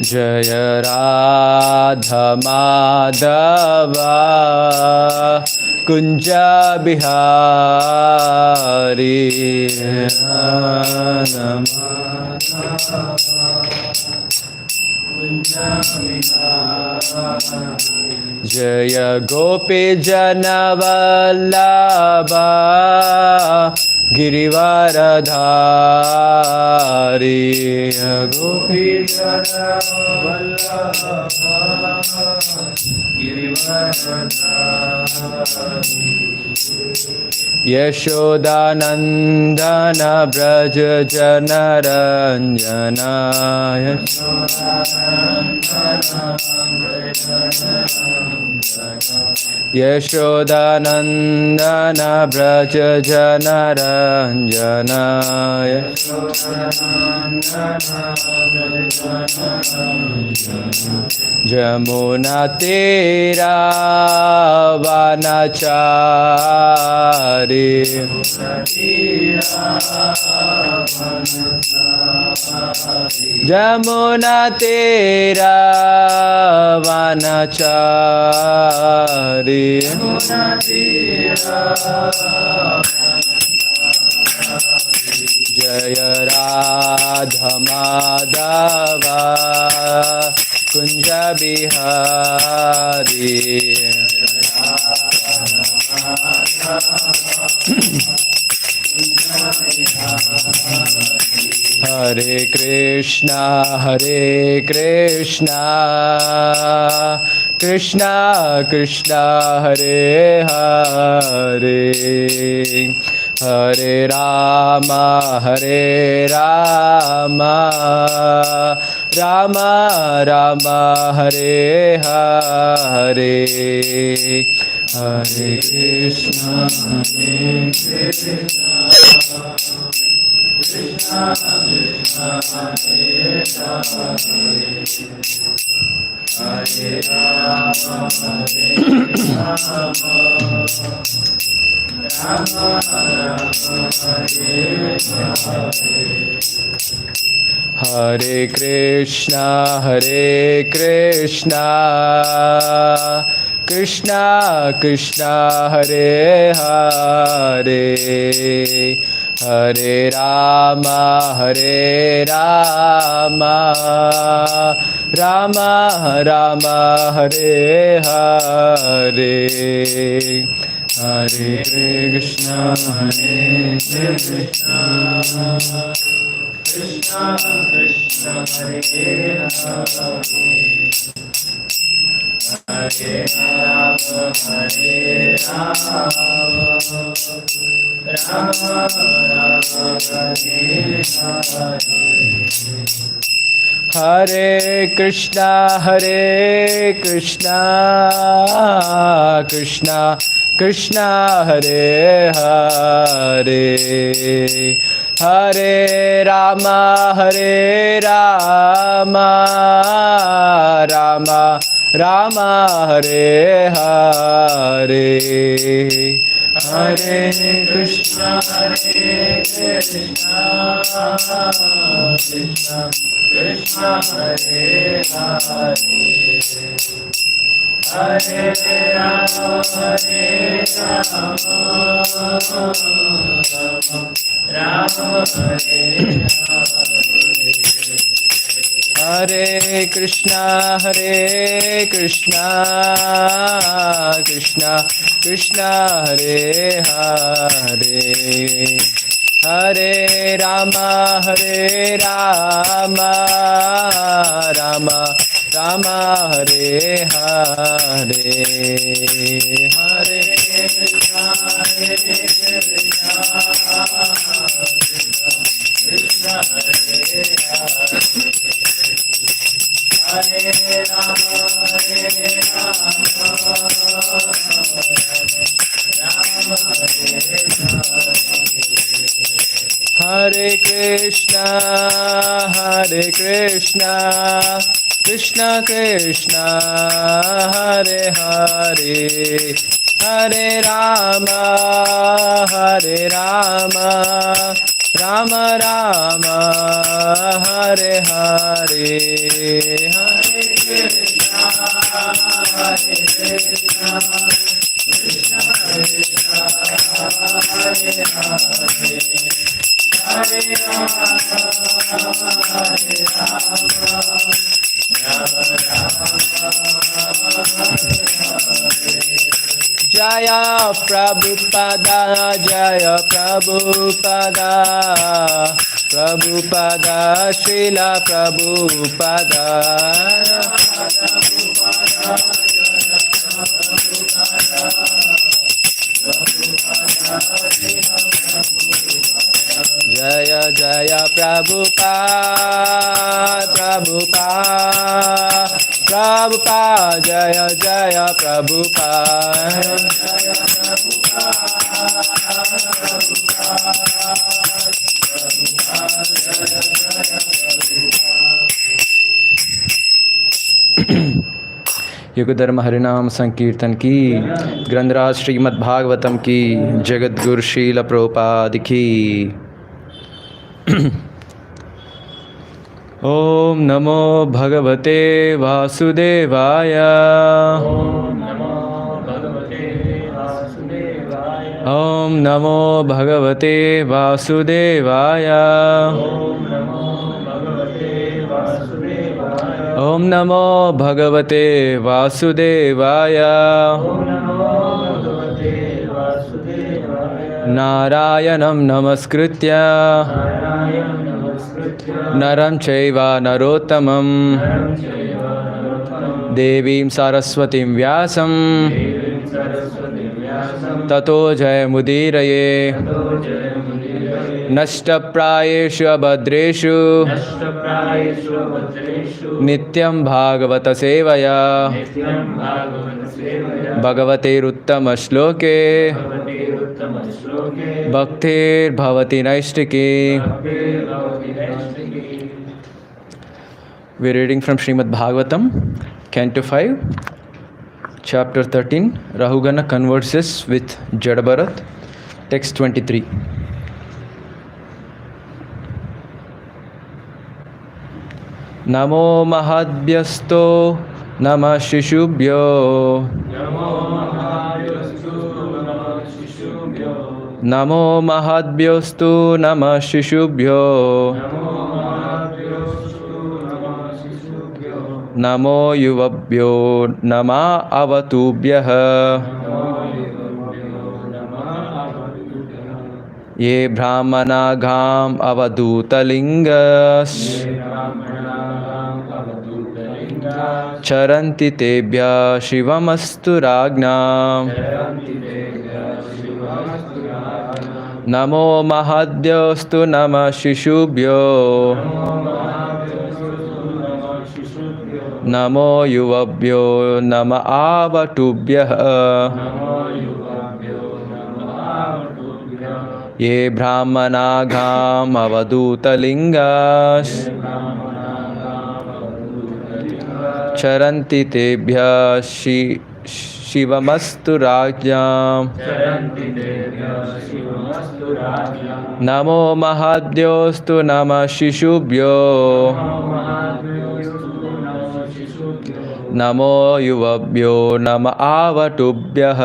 Jaya Radha Madhava Kunja Bihari Jaya Gopi Janavallabha Girivaradhari Gopi Janavallabha Girivaradhari Yashodanandana Braja Janaranjana Yashodanandana Braja Janaranjana Jamuna Tira Vanachari Jamuna Tira Vanachari Jaya Radha Madhava Kunja Bihari Hare Krishna Krishna Krishna Hare Hare Hare Rama Rama Rama Hare Hare Hare Krishna Krishna Krishna Hare Hare Hare Rama Rama Hare Krishna Krishna Krishna Hare Hare Hare Rama Rama Rama Hare Hare Hare Krishna Krishna Krishna Hare Hare Hare Rama Rama Rama Hare Hare Krishna Krishna Krishna Hare Hare Hare Rama Rama Rama Hare Hare Hare Krishna Krishna Krishna Hare Hare Hare Rama Rama Hare Hare Krishna Krishna Krishna Hare Hare Hare Rama Rama Rama Hare Hare Hare Krishna Krishna Hare Hare Hare Rama Rama Hare Hare Krishna Krishna Krishna Hare Hare Hare Rama Rama Rama Hare Hare Hare Krishna Hare Krishna Krishna Krishna Hare Hare Hare Rama Hare Rama Rama Rama Jaya Prabhupada Jaya Prabhupada Prabhupada Srila Prabhupada Jaya Jaya Prabhupada Prabhupada Prabhupada Jaya Jaya Prabhupada युग धर्म हरिनाम संकीर्तन की ग्रंथराज श्रीमद् भागवतम की जगत गुरु श्रील प्रभुपाद की ओम नमो भगवते वासुदेवाय ओम नमो भगवते वासुदेवाय ओम नमो भगवते वासुदेवाय नारायणं नमस्कृत्य नरं चैव नरोत्तमं देवीं सरस्वतीं व्यासं ततो जयमुदीरये नष्टप्रायेषु अभद्रेषु नित्यं भागवत सेवया भगवतेरुत्तमश्लोके भक्तिर्भवति नैष्टिकी. We're reading from Srimad Bhagavatam, Canto 5, Chapter 13, Rahugana converses with Jadabharat, Text 23. Namo Mahadbhyasto Namah Shishubhyo Namo Mahadbhyastu Namah Shishubhyo Namo Yuvabhyo Nama Avatubhyah Ye Brahmanagam Avadutalingas Charanti Tebhya Shivamastu Ragna Namo Mahadbhyastu Namah Shishubhyo Namo Yuvabhyo Nama Avatubhyah Ye Brahmanagam Avadutalingas Charanti Tebhya Shivamastu Rajyam Namo Mahadbhyastu Namah Shishubhyo Namo Yuvabhyo Nama Avatubhyah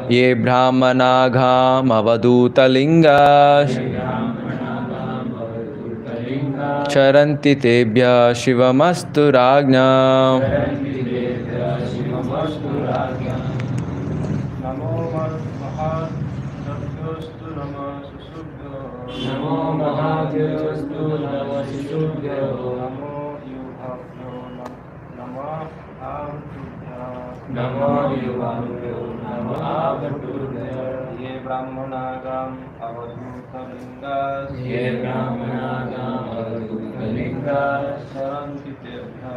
Ye Brahmanagam Avadutalingas Charanti Tebhya Shivamastu Rajna Namo Yuvabhyo Nama Avatubhyah Ye Brahmanagam Avadutalingas Ye Brahmanagam Avadutalingas Charanti Tebhya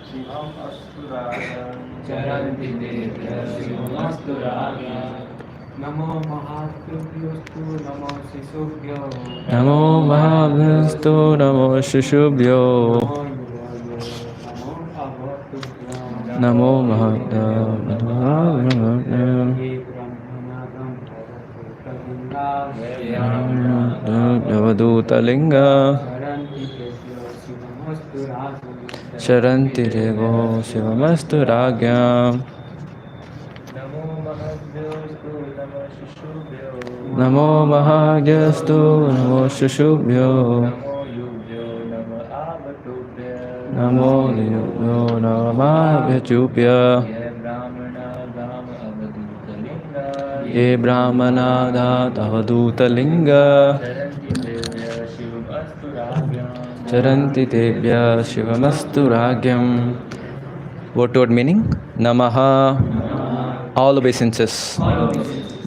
Shivam Asturayan Charanti Tebhya Shivam Asturayan Namo Mahadbhyastu Namo Shishubhyo Namo Mahadbhyastu Namo Shishubhyo Namo Mahadbhyastu avadutalinga. Charanti devo shivamastu ragyam. Namo mahagyastu namo shushubhyo. Namo Namo Namah Ye Brahmana Dhat Avaduta Linga Charanti Tebhya Shivamastu Ragyam. Word meaning? Namaha, all obeisances.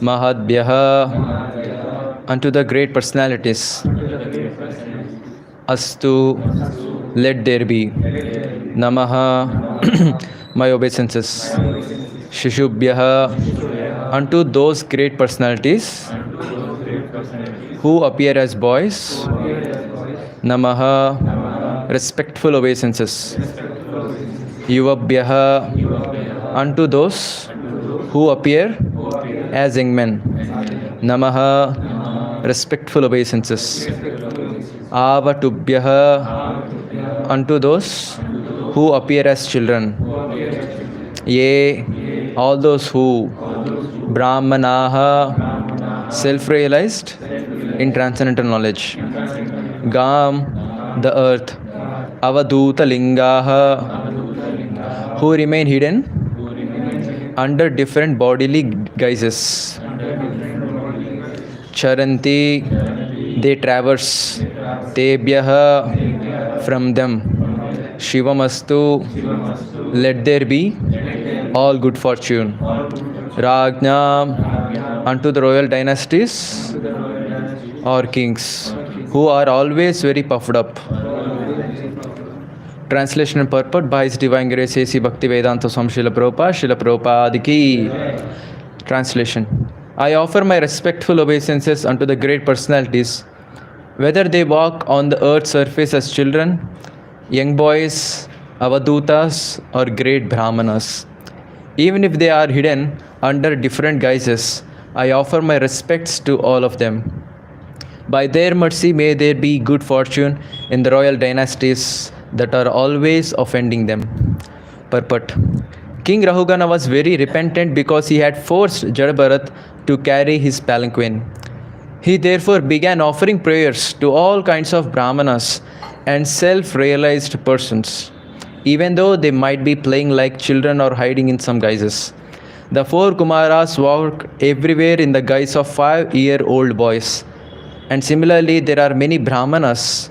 Mahadbhyaha, unto the great personalities. Astu, let there be. Namaha, my obeisances. Shishubhyaha, unto those great personalities who appear as boys. Namaha, respectful obeisances. Yuvabhyaha, unto those who appear as young men. Namaha, respectful obeisances. Avatubhyaha, unto those who appear as children. Ye, all those who. Brahmanaha, self-realized in transcendental knowledge. Gam, the earth. Avaduta lingaha, who remain hidden under different bodily guises. Charanti, they traverse. Tebhyaha, from them. Shivamastu, let there be all good fortune. Rajna, unto the royal dynasties or kings who are always very puffed up. Translation and purport by His Divine Grace A.C. Bhaktivedanta Swami Srila Prabhupada Ki. Translation. I offer my respectful obeisances unto the great personalities, whether they walk on the earth's surface as children, young boys, avadutas, or great brahmanas. Even if they are hidden under different guises, I offer my respects to all of them. By their mercy, may there be good fortune in the royal dynasties that are always offending them. Purport. King Rahugana was very repentant because he had forced Jadabharat to carry his palanquin. He therefore began offering prayers to all kinds of brahmanas and self-realized persons, even though they might be playing like children or hiding in some guises. The four Kumaras walked everywhere in the guise of 5-year-old boys. And similarly, there are many brahmanas,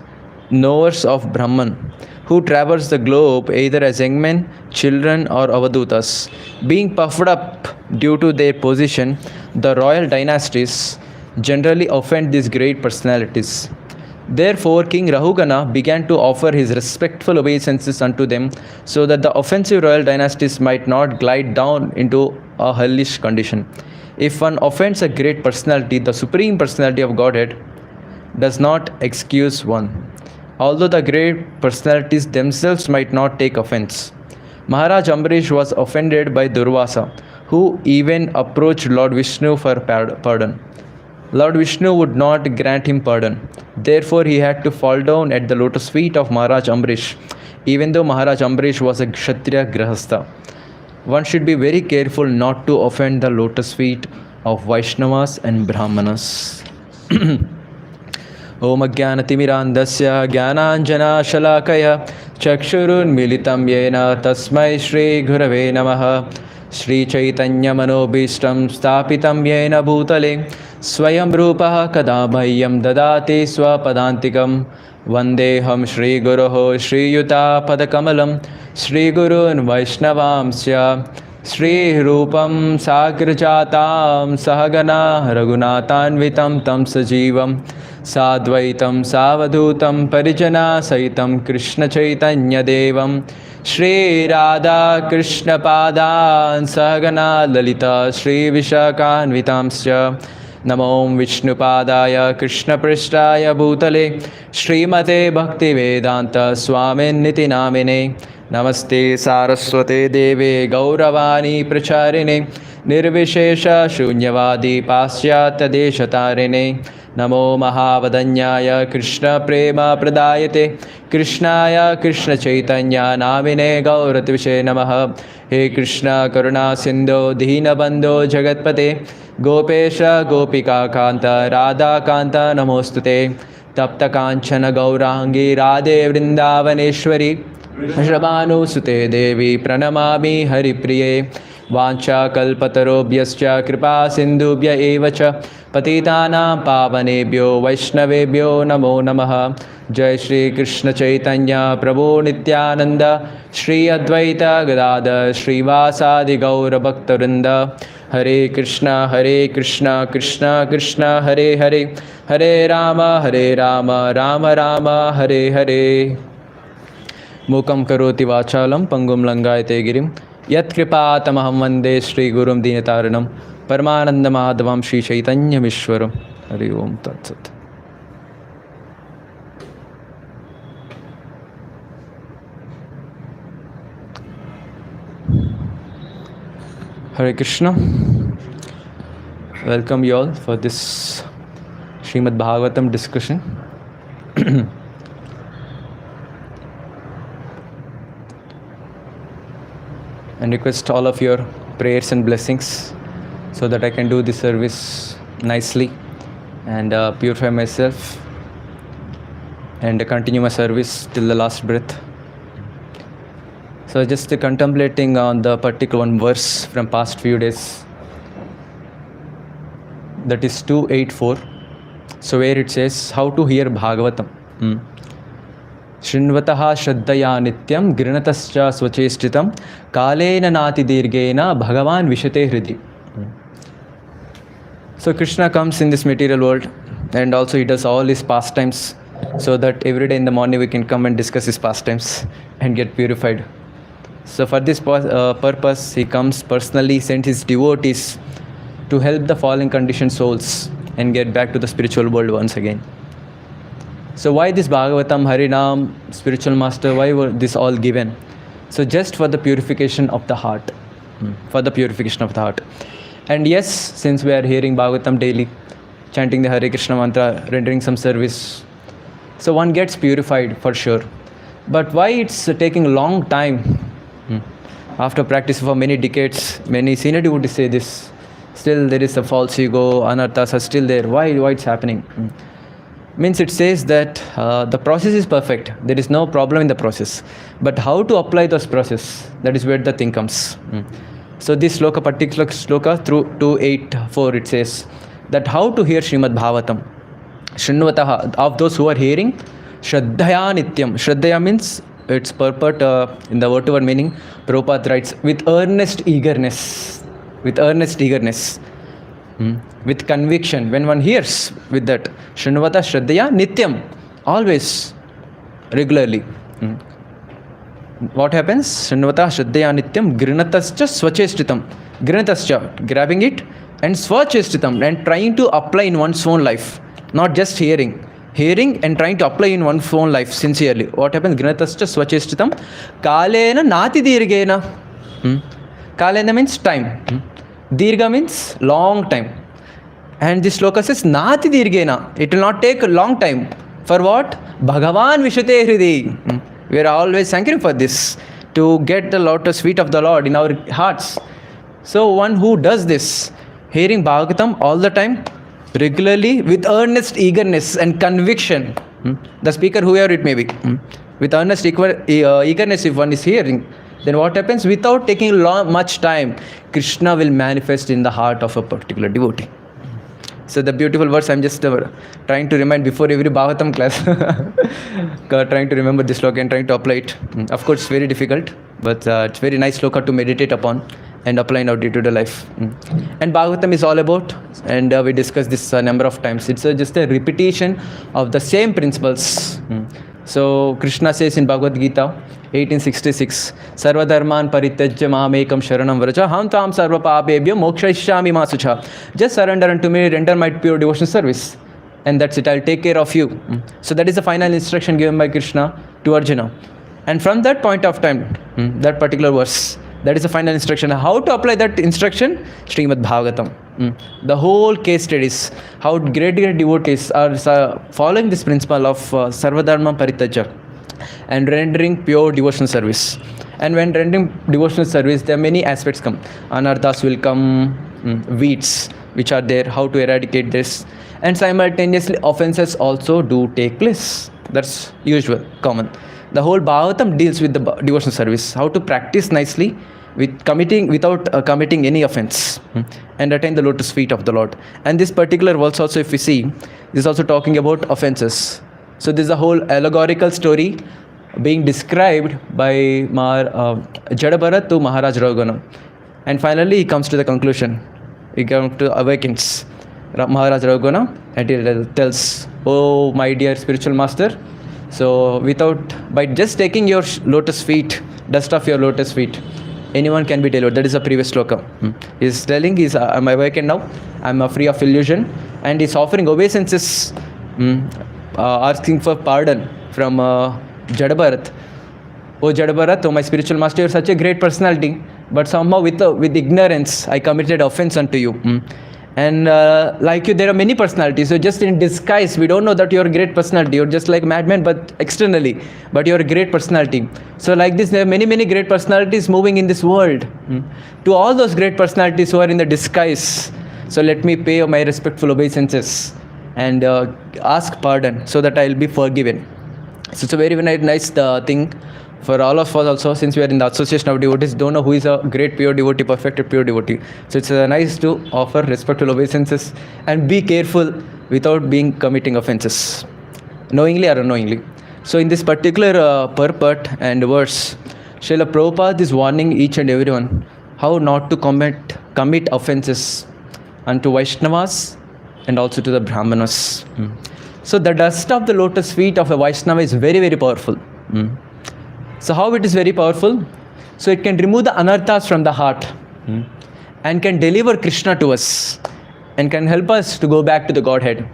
knowers of Brahman, who traverse the globe either as young men, children, or avadutas. Being puffed up due to their position, the royal dynasties generally offend these great personalities. Therefore, King Rahugana began to offer his respectful obeisances unto them, so that the offensive royal dynasties might not glide down into a hellish condition. If one offends a great personality, the Supreme Personality of Godhead does not excuse one, although the great personalities themselves might not take offense. Maharaj Ambrish was offended by Durvasa, who even approached Lord Vishnu for pardon. Lord Vishnu would not grant him pardon. Therefore, he had to fall down at the lotus feet of Maharaj Ambrish, even though Maharaj Ambrish was a Kshatriya Grahastha. One should be very careful not to offend the lotus feet of Vaishnavas and Brahmanas. Om Ajnanatimirandasya Jnananjana Shalakaya Chakshurun Militam Yena Tasmai Shri Gurave Namaha. Shri Chaitanya Manobhishtam Stapitam Yena Bhutale Swayam Rupaha Kadabhayyam Dadati Swapadantikam Vandeham Shri Guruho Shri Yuta Padakamalam Shri Gurun Vaishnavamsya Shri Rupam Sagrajatam Sahagana Raghunatanvitam Tam Sajivam Sadvaitam Savadutam Parijana Saitam Krishna Chaitanya Devam Shri Radha Krishna Padan Sahagana Lalita Shri Vishakhanvitamsya Namo Vishnu Padaya Krishna Prishtaya Bhutale Srimate Bhakti Vedanta Swamin Niti Namine Namaste Saraswate Deve Gauravani Pracharine Nirvishesha Shunyavadi Pasyatya Deshatarine Namo Mahavadanyaya Krishna Prema Pradayate Krishnaya Krishna Chaitanya Namine Gauratvise Namaha. He Krishna Karuna Sindhu Dina Bandho Jagatpate Gopesha Gopika Kanta Radha Kanta Namostute Tapta Kanchana Gaurangi Radhe Vrindavaneshwari Shravanu Sute Devi Pranamami Haripriye Vancha Kalpatarobhyascha Kripa Sindhubhya Evacha Patitanam Pavanebhyo Vaishnavebhyo Namo Namaha. Jai Shri Krishna Chaitanya Prabhu Nityananda Shri Advaita Gadadhar Shri Vasadi Gaura Bhaktarinda. Hare Krishna Krishna Krishna Hare Hare Hare Rama Rama Rama Hare Hare. Mukam karoti vachalam pangum langayate girim yat kripatamaham vande Shri Gurum Dinataranam Paramananda Madhavam Shri Chaitanya Mishwaram. Hari Om Tat Sat. Hare Krishna. Welcome you all for this Srimad Bhagavatam discussion. And request all of your prayers and blessings so that I can do this service nicely and purify myself and continue my service till the last breath. So just contemplating on the particular one verse from past few days, that is 284. So where it says how to hear Bhagavatam. Shrinvataha Shraddhaya Nityam Grinatascha Swachestitam Kalena Nati Dirgena Bhagavan Vishate Hridi. So Krishna comes in this material world and also he does all his pastimes so that every day in the morning we can come and discuss his pastimes and get purified. So for this purpose, he comes personally, sends his devotees to help the fallen conditioned souls and get back to the spiritual world once again. So why this Bhagavatam, Harinam, spiritual master, why were this all given? So just for the purification of the heart. For the purification of the heart. And yes, since we are hearing Bhagavatam daily, chanting the Hare Krishna mantra, rendering some service, so one gets purified for sure. But why it's taking a long time? After practice for many decades, many senior devotees say this. Still there is a false ego, anarthas are still there. Why it's happening? Means it says that the process is perfect. There is no problem in the process. But how to apply this process? That is where the thing comes. So this sloka, particular sloka through 284, it says that how to hear Srimad Bhagavatam. Shrinvataha, of those who are hearing, Shraddhaya Nityam. Shraddhaya means its purport in the word to word meaning. Prabhupada writes with earnest eagerness. With earnest eagerness. With conviction. When one hears with that, Shrinvata Shraddhaya Nityam. Always. Regularly. What happens? Shrinvata Shraddhaya Nityam Grinatascha Swachestitam. Grinatascha, grabbing it, and Swachestitam, and trying to apply in one's own life. Not just hearing. Hearing and trying to apply in one's own life sincerely. What happens? Grinatascha Swachestitam Kalena Nati Dirgena. Kalena means time. Dirga means long time. And this sloka says Nati Dirgena. It will not take a long time. For what? Bhagavan Vishate Hridi. We are always hankering for this, to get the lotus feet of the Lord in our hearts. So one who does this, hearing Bhagavatam all the time, regularly, with earnest eagerness and conviction, the speaker, whoever it may be, with earnest eagerness, if one is hearing, then what happens? Without taking much time, Krishna will manifest in the heart of a particular devotee. So the beautiful verse I'm just trying to remind before every Bhagavatam class, trying to remember this sloka and trying to apply it. Of course, it's very difficult, but it's very nice sloka to meditate upon and apply in our day-to-day life. And Bhagavatam is all about, and we discussed this a number of times, it's just a repetition of the same principles. So Krishna says in Bhagavad Gita 1866, Sarva dharman parityajya mamekam sharanam vraja ham tam sarva papebhyo mokshayishyami ma sucha. Just surrender unto me, render my pure devotion service, and that's it, I'll take care of you. So that is the final instruction given by Krishna to Arjuna. And from that point of time, that particular verse, that is the final instruction. How to apply that instruction? Srimad Bhagavatam. The whole case studies, how great devotees are following this principle of Sarvadharma Paritaja and rendering pure devotional service. And when rendering devotional service, there are many aspects come. Anarthas will come, weeds which are there, how to eradicate this. And simultaneously, offenses also do take place. That's usual, common. The whole Bhagavatam deals with the devotional service, how to practice nicely without committing any offense, and attain the lotus feet of the Lord. And this particular verse also, if we see, is also talking about offenses. So this is a whole allegorical story being described by Jada to Maharaj Raghunatha. And finally he comes to the conclusion. He comes to awakens Maharaj Raghunatha, and he tells, "Oh my dear spiritual master, so by just taking your lotus feet, dust of your lotus feet, anyone can be delivered." That is the previous sloka. He's telling, I'm awakened now, I'm free of illusion, and he's offering obeisances, asking for pardon from Jada. "Oh Jada, oh my spiritual master, you're such a great personality, but somehow with ignorance I committed offense unto you. And like you, there are many personalities. So just in disguise, we don't know that you're a great personality. You're just like madman, but externally, but you're a great personality. So like this, there are many, many great personalities moving in this world. To all those great personalities who are in the disguise, so let me pay my respectful obeisances and ask pardon so that I'll be forgiven." So it's a very, very nice thing for all of us also, since we are in the association of devotees, don't know who is a great pure devotee, perfected pure devotee. So it's nice to offer respectful obeisances and be careful without committing offenses, knowingly or unknowingly. So in this particular purport and verse, Srila Prabhupada is warning each and everyone how not to commit offenses unto Vaishnavas and also to the Brahmanas. So the dust of the lotus feet of a Vaishnava is very, very powerful. So how it is very powerful? So it can remove the anarthas from the heart, and can deliver Krishna to us and can help us to go back to the Godhead.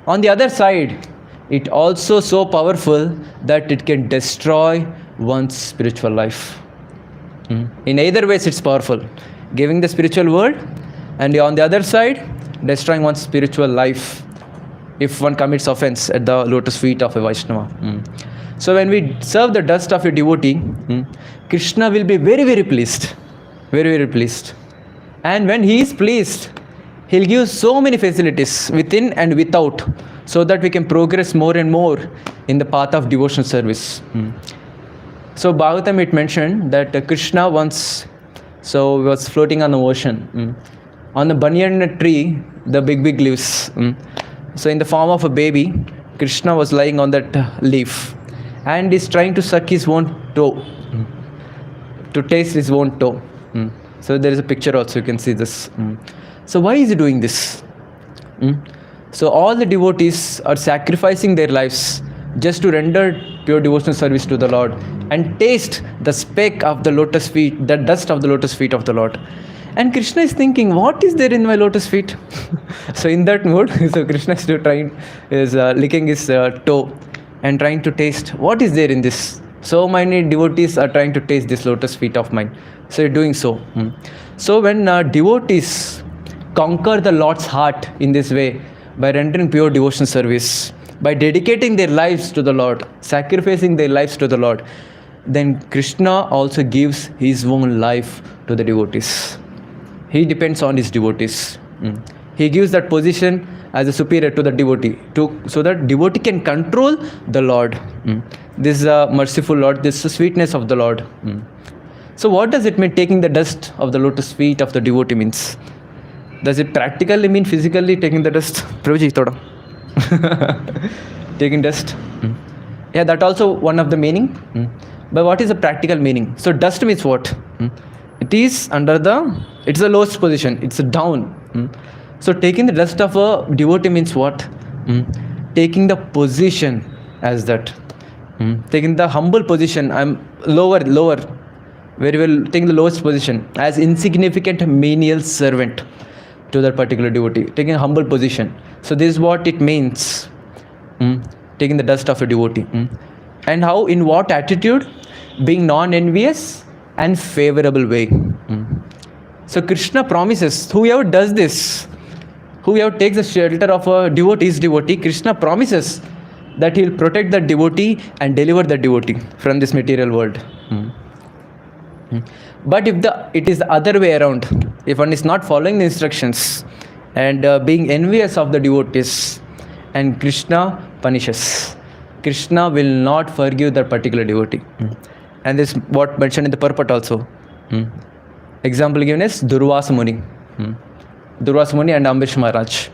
On the other side, it also so powerful that it can destroy one's spiritual life. In either ways it's powerful, giving the spiritual world, and on the other side, destroying one's spiritual life if one commits offense at the lotus feet of a Vaishnava. So when we serve the dust of a devotee, Krishna will be very, very pleased. Very, very pleased. And when he is pleased, he'll give so many facilities within and without, so that we can progress more and more in the path of devotional service. So Bhagavatam, it mentioned that Krishna once was floating on the ocean. On the banyan tree, the big leaves. So in the form of a baby, Krishna was lying on that leaf, and is trying to suck his own toe, to taste his own toe. So there is a picture also, you can see this. So why is he doing this? So all the devotees are sacrificing their lives just to render pure devotional service to the Lord and taste the speck of the lotus feet, the dust of the lotus feet of the Lord. And Krishna is thinking, what is there in my lotus feet? So in that mood, so Krishna is licking his toe and trying to taste what is there in this. So many devotees are trying to taste this lotus feet of mine. So you're doing so. So when devotees conquer the Lord's heart in this way, by rendering pure devotional service, by dedicating their lives to the Lord, sacrificing their lives to the Lord, then Krishna also gives his own life to the devotees. He depends on his devotees. He gives that position as a superior to the devotee, so that devotee can control the Lord. This is a merciful Lord, this is the sweetness of the Lord. So what does it mean taking the dust of the lotus feet of the devotee means? Does it practically mean physically taking the dust? Prabhuji, thoda. Taking dust. Yeah, that also one of the meaning. But what is the practical meaning? So dust means what? It is it's the lowest position, it's down. So taking the dust of a devotee means what? Taking the position as that. Taking the humble position, I'm lower, very well, taking the lowest position as insignificant menial servant to that particular devotee, taking a humble position. So this is what it means, taking the dust of a devotee. And how, in what attitude? Being non-envious and favorable way. So Krishna promises, whoever does this, whoever takes the shelter of a devotee, Krishna promises that he will protect the devotee and deliver the devotee from this material world. But if it is the other way around, if one is not following the instructions and being envious of the devotees, and Krishna punishes. Krishna will not forgive that particular devotee. And this what mentioned in the purport also. Example given is Durvasa Muni. Durvasa Muni and Ambarish Maharaj.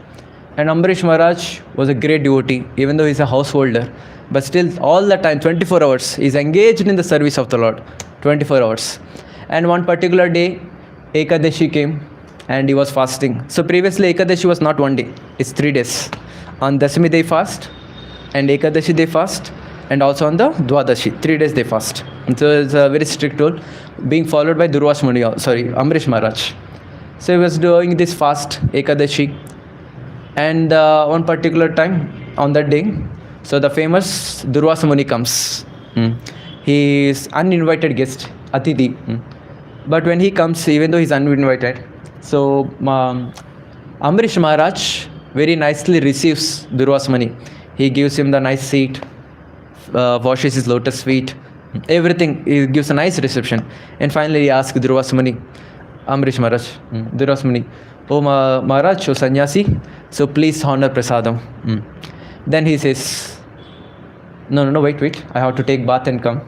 And Ambarish Maharaj was a great devotee, even though he's a householder. But still, all the time, 24 hours, he's engaged in the service of the Lord. 24 hours. And one particular day, Ekadashi came and he was fasting. So previously, Ekadashi was not one day, it's 3 days. On Dasami they fast, and Ekadashi they fast, and also on the Dwadashi, 3 days they fast. And so it's a very strict rule, being followed by Ambarish Maharaj. So he was doing this fast, Ekadashi. And one particular time, on that day, so the famous Durvasa Muni comes. He is uninvited guest, Atiti. But when he comes, even though he's uninvited, so Ambarish Maharaj very nicely receives Durvasa Muni. He gives him the nice seat, washes his lotus feet, everything. He gives a nice reception. And finally he asks Durvasa Muni, Ambarish Maharaj, Durvasa Muni, "Oh Maharaj, oh sannyasi, so please honor prasadam." Then he says, no, wait, I have to take bath and come.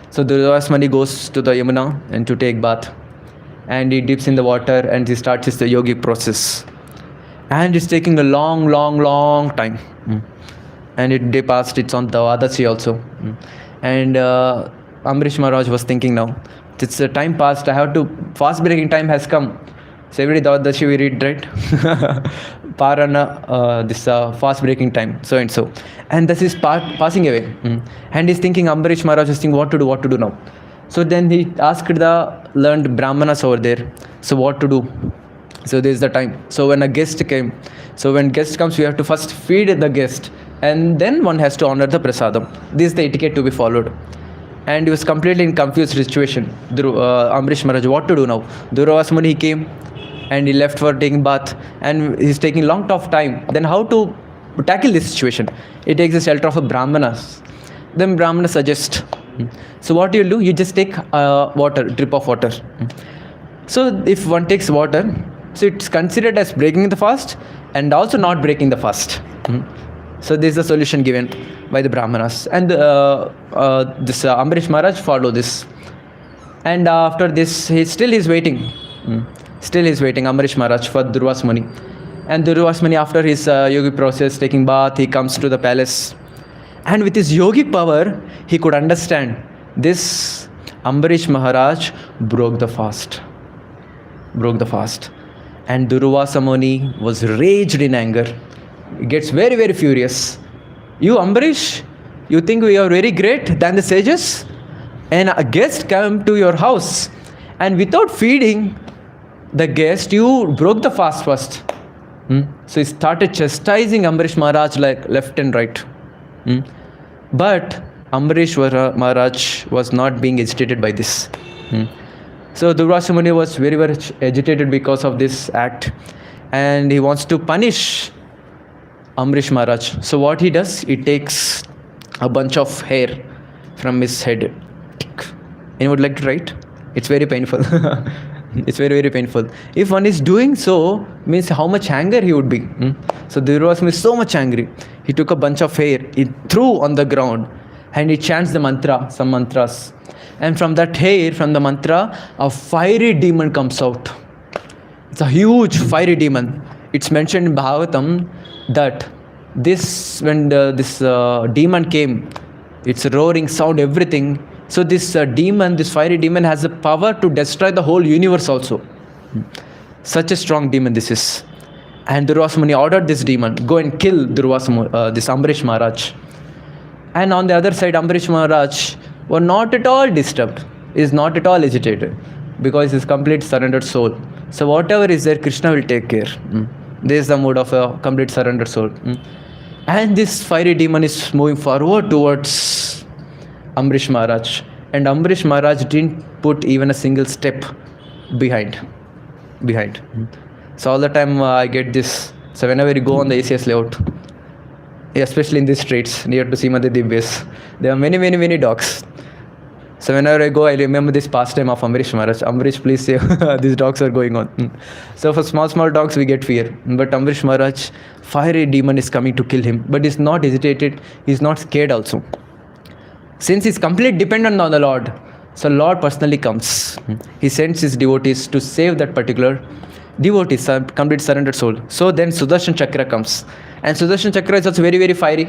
So Durvasa Muni goes to the Yamuna and to take bath. And he dips in the water and he starts his yogic process. And it's taking a long time. And it passed, it's on the Adasi also. And Ambarish Maharaj was thinking now, it's the time passed, I have to, fast breaking time has come. So every day Adasi we read, right? Parana, this fast breaking time, so and so. And this is passing away. And he's thinking, Ambarish Maharaj is thinking, what to do now? So then he asked the learned Brahmanas over there, so what to do? So this is the time. So when a guest came, so when guest comes, we have to first feed the guest, and then one has to honor the prasadam. This is the etiquette to be followed. And he was completely in confused situation. Ambarish Maharaj, what to do now? Durvasa Muni came, and he left for taking bath, and he's taking long of time. Then how to tackle this situation? It takes the shelter of a Brahmanas. Then Brahmanas suggest. So what you do? You just take drip of water. So if one takes water, so it's considered as breaking the fast and also not breaking the fast. So this is the solution given by the Brahmanas. And this Ambarish Maharaj followed this. And after this, he still is waiting. Still is waiting, Ambarish Maharaj, for Durvasa Muni. And Durvasa Muni, after his yogi process, taking bath, he comes to the palace. And with his yogic power, he could understand this Ambarish Maharaj broke the fast. And Durvasa Muni was raged in anger. He gets very, very furious. You, Ambarish, you think we are very great than the sages? And a guest came to your house, and without feeding the guest, you broke the fast first. So he started chastising Ambarish Maharaj like left and right. But Ambarish Maharaj was not being agitated by this. So Durvasa Muni was very, very agitated because of this act, and he wants to punish Ambarish Maharaj. So what he does, he takes a bunch of hair from his head. Anyone would like to write? It's very painful. It's very, very painful. If one is doing so, means how much anger he would be. So Durvasa Muni is so much angry. He took a bunch of hair, he threw on the ground, and he chants the mantra, some mantras. And from that hair, from the mantra, a fiery demon comes out. It's a huge fiery demon. It's mentioned in Bhagavatam that when this demon came, it's roaring sound, everything. So this this fiery demon has the power to destroy the whole universe also. Such a strong demon this is. And Durvasa Muni ordered this demon, go and kill this Ambarish Maharaj. And on the other side, Ambarish Maharaj was not at all disturbed, is not at all agitated, because his complete surrendered soul. So whatever is there, Krishna will take care. This is the mood of a complete surrendered soul. And this fiery demon is moving forward towards Ambarish Maharaj. And Ambarish Maharaj didn't put even a single step behind. behind. So all the time I get this. So whenever you go on the ACS layout, especially in these streets near to Simati Deep base, there are many dogs. So whenever I go, I remember this pastime of Amrish Maharaj. Amrish, please save. These dogs are going on. So for small dogs, we get fear. But Amrish Maharaj, fiery demon is coming to kill him. But he's not hesitated. He's not scared also. Since he's completely dependent on the Lord, so Lord personally comes. He sends his devotees to save that particular devotee, complete surrendered soul. So then Sudarshan Chakra comes. And Sudarshan Chakra is also very fiery.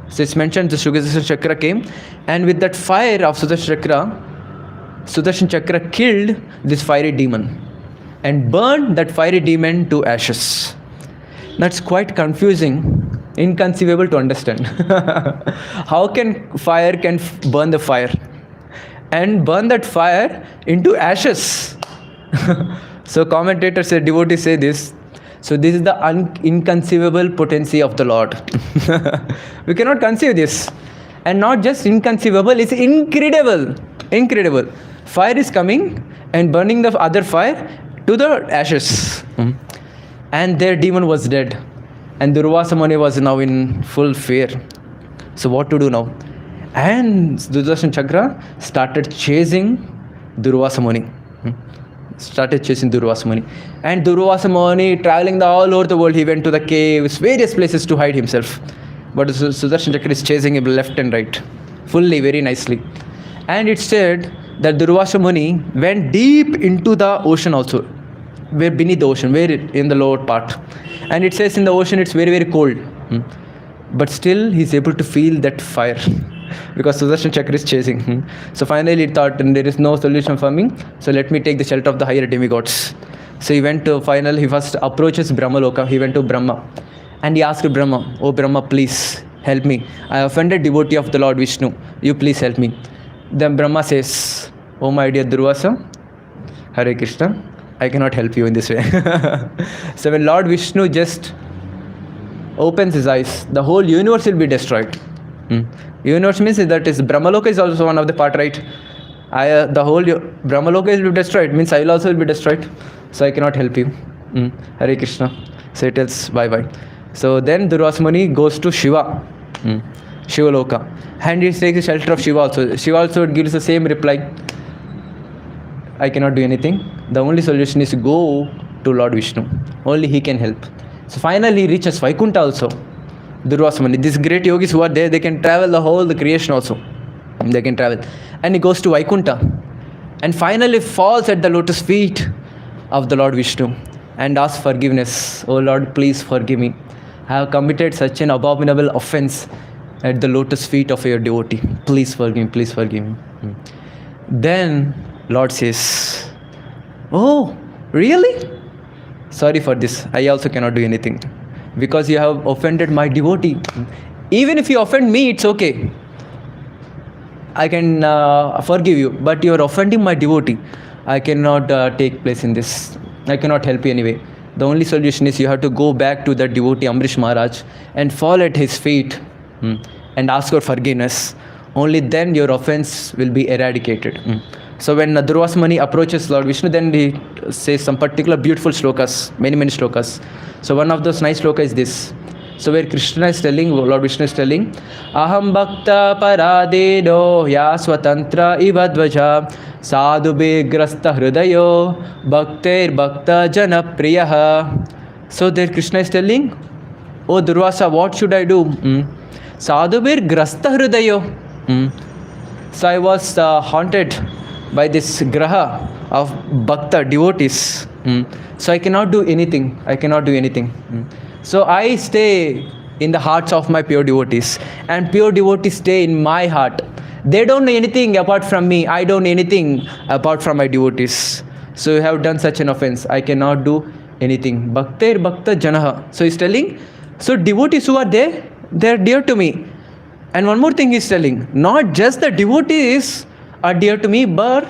So it's mentioned the Sudarshan Chakra came, and with that fire of Sudarshan Chakra killed this fiery demon and burned that fiery demon to ashes. That's quite confusing, inconceivable to understand. How can fire burn the fire and burn that fire into ashes? So commentators say, devotees say this. So this is the inconceivable potency of the Lord. We cannot conceive this. And not just inconceivable, it's incredible. Incredible. Fire is coming and burning the other fire to the ashes. And their demon was dead. And Durvasa Muni was now in full fear. So what to do now? And Sudarshan Chakra started chasing Durvasa Muni. Started chasing Durvasa Muni. And Durvasa Muni, traveling all over the world, he went to the caves, various places to hide himself. But Sudarshan Chakra is chasing him left and right, fully, very nicely. And it said that Durvasa Muni went deep into the ocean also, where beneath the ocean, where in the lower part. And it says in the ocean it's very cold. But still he's able to feel that fire. Because Sudarshan Chakra is chasing. So finally he thought, there is no solution for me, so let me take the shelter of the higher demigods. So he went to he first approaches Brahma Loka. He went to Brahma and he asked Brahma, "Oh Brahma, please help me. I offended devotee of the Lord Vishnu. You please help me." Then Brahma says, "Oh my dear Durvasa, Hare Krishna, I cannot help you in this way." So when Lord Vishnu just opens his eyes, the whole universe will be destroyed. Universe means that is Brahmaloka is also one of the part, right? The whole Brahmaloka will be destroyed, means I will also be destroyed. So I cannot help you. Hare Krishna. So it tells bye. So then Durvasa Muni goes to Shiva, Shiva Loka, and he takes the shelter of Shiva also. Shiva also gives the same reply. I cannot do anything. The only solution is to go to Lord Vishnu. Only he can help. So finally he reaches Vaikuntha also. Durvasa Muni. These great yogis who are there, they can travel the creation also. They can travel. And he goes to Vaikuntha. And finally falls at the lotus feet of the Lord Vishnu and asks forgiveness. "Oh Lord, please forgive me. I have committed such an abominable offense at the lotus feet of your devotee. Please forgive me. Then Lord says, "Oh, really? Sorry for this. I also cannot do anything. Because you have offended my devotee. Even if you offend me, it's okay. I can forgive you. But you are offending my devotee. I cannot take place in this. I cannot help you anyway. The only solution is you have to go back to that devotee Amrish Maharaj and fall at his feet and ask for forgiveness. Only then your offense will be eradicated." So when Durvasa Muni approaches Lord Vishnu, then he says some particular beautiful shlokas, many shlokas. So one of those nice shlokas is this. So where Krishna is telling, Lord Vishnu is telling, "Aham bhakta paradedo ya swatantra ivadvaja sadhu begrasta hridayo bhakter bhakta janapriyaha." So there Krishna is telling, "Oh Durvasa, what should I do? Sadhu begrasta hridayo." So I was haunted by this graha of bhakta devotees. So I cannot do anything. So I stay in the hearts of my pure devotees, and pure devotees stay in my heart. They don't know anything apart from me. I don't know anything apart from my devotees. So you have done such an offense. I cannot do anything. Bhakter bhakta janaha. So he's telling, so devotees who are there, they're dear to me. And one more thing he's telling, not just the devotees are dear to me, but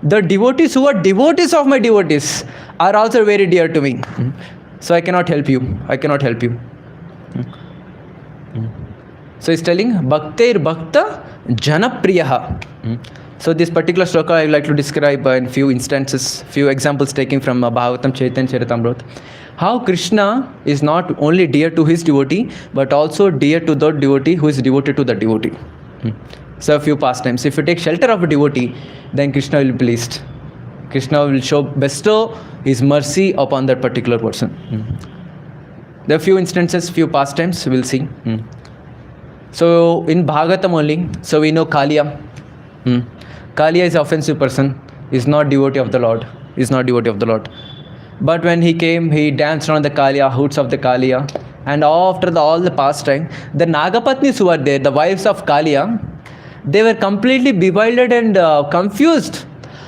the devotees who are devotees of my devotees are also very dear to me. So I cannot help you. So he's telling Bhakter Bhakta Janapriyaha. So this particular sloka I would like to describe in few instances, few examples taken from Bhagavatam Chaitanya Charitamrita. How Krishna is not only dear to his devotee, but also dear to the devotee who is devoted to the devotee. So a few pastimes. If you take shelter of a devotee, then Krishna will be pleased. Krishna will bestow his mercy upon that particular person. There are few instances, few pastimes we will see. So in Bhagavatam only, so we know Kaliya. Kaliya is an offensive person, is not devotee of the Lord, But when he came, he danced around the Kaliya, hoots of the Kaliya. And after all the pastime, the Nagapatnis who were there, the wives of Kaliya, they were completely bewildered and confused.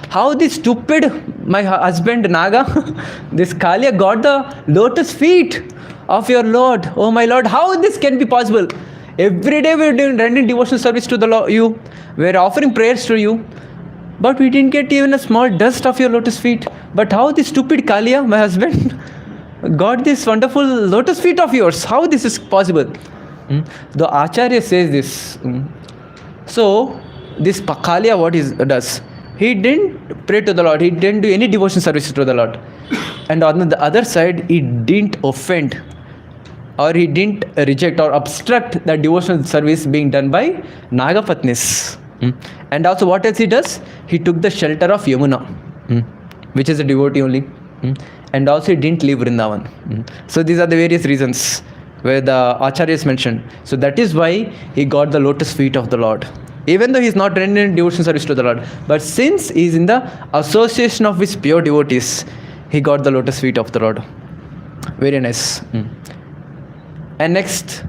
How this stupid, my husband Naga, this Kaliya got the lotus feet of your Lord. Oh my Lord, how this can be possible? Every day we are rendering devotional service to the Lord, you. We are offering prayers to you. But we didn't get even a small dust of your lotus feet. But how this stupid Kaliya, my husband, got this wonderful lotus feet of yours? How this is possible? The Acharya says this. So, this Kaliya what he does? He didn't pray to the Lord. He didn't do any devotion service to the Lord. And on the other side, he didn't offend or he didn't reject or obstruct the devotional service being done by Nagapatnis. And also what else he does? He took the shelter of Yamuna, which is a devotee only. And also he didn't leave Vrindavan. So these are the various reasons where the Acharya is mentioned. So that is why he got the lotus feet of the Lord. Even though he is not rendering devotion service to the Lord. But since he is in the association of his pure devotees, he got the lotus feet of the Lord. Very nice. And next,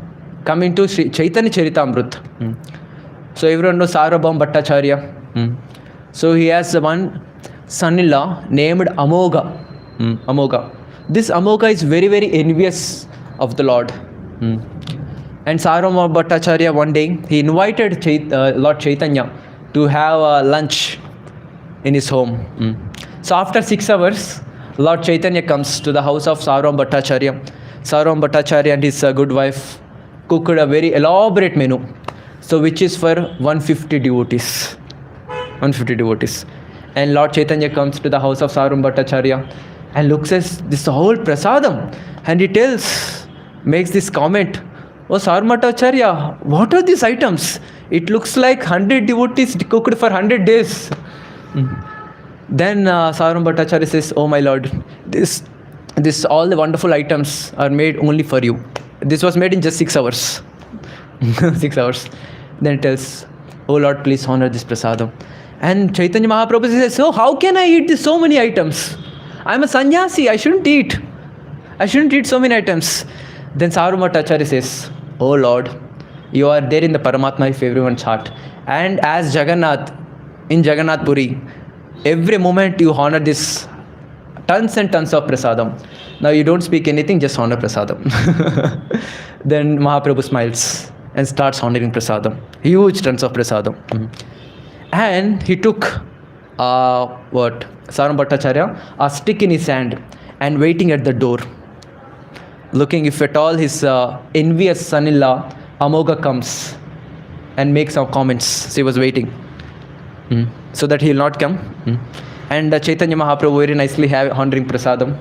coming to Chaitanya Charitamrita. So everyone knows Sarvabhauma Bhattacharya. So he has one son-in-law named Amogha. Amogha. This Amogha is very, very envious of the Lord. And Sarvabhauma Bhattacharya one day, he invited Lord Chaitanya to have lunch in his home. So after 6 hours, Lord Chaitanya comes to the house of Sarvabhauma Bhattacharya. Sarvabhauma Bhattacharya and his good wife cooked a very elaborate menu. So which is for 150 devotees. 150 devotees. And Lord Chaitanya comes to the house of Sarvabhauma Bhattacharya and looks at this whole prasadam. And he makes this comment, "Oh Sarvabhauma Bhattacharya, what are these items? It looks like 100 devotees cooked for 100 days. Then Sarvabhauma Bhattacharya says, "Oh my Lord, this all the wonderful items are made only for you. This was made in just 6 hours. 6 hours. Then it tells, "Oh Lord, please honor this prasadam." And Chaitanya Mahaprabhu says, "So how can I eat so many items? I'm a sannyasi, I shouldn't eat. I shouldn't eat so many items." Then Sarvabhauma Bhattacharya says, "Oh Lord, you are there in the Paramatma of everyone's heart. And as Jagannath, in Jagannath Puri, every moment you honor this tons and tons of prasadam. Now you don't speak anything, just honor prasadam." Then Mahaprabhu smiles and starts honoring prasadam. Huge tons of prasadam. And he took Sarvabhauma Bhattacharya, a stick in his hand and waiting at the door, looking if at all his envious son-in-law Amogha comes and makes some comments. So he was waiting so that he will not come. And Chaitanya Mahaprabhu very nicely honoring prasadam.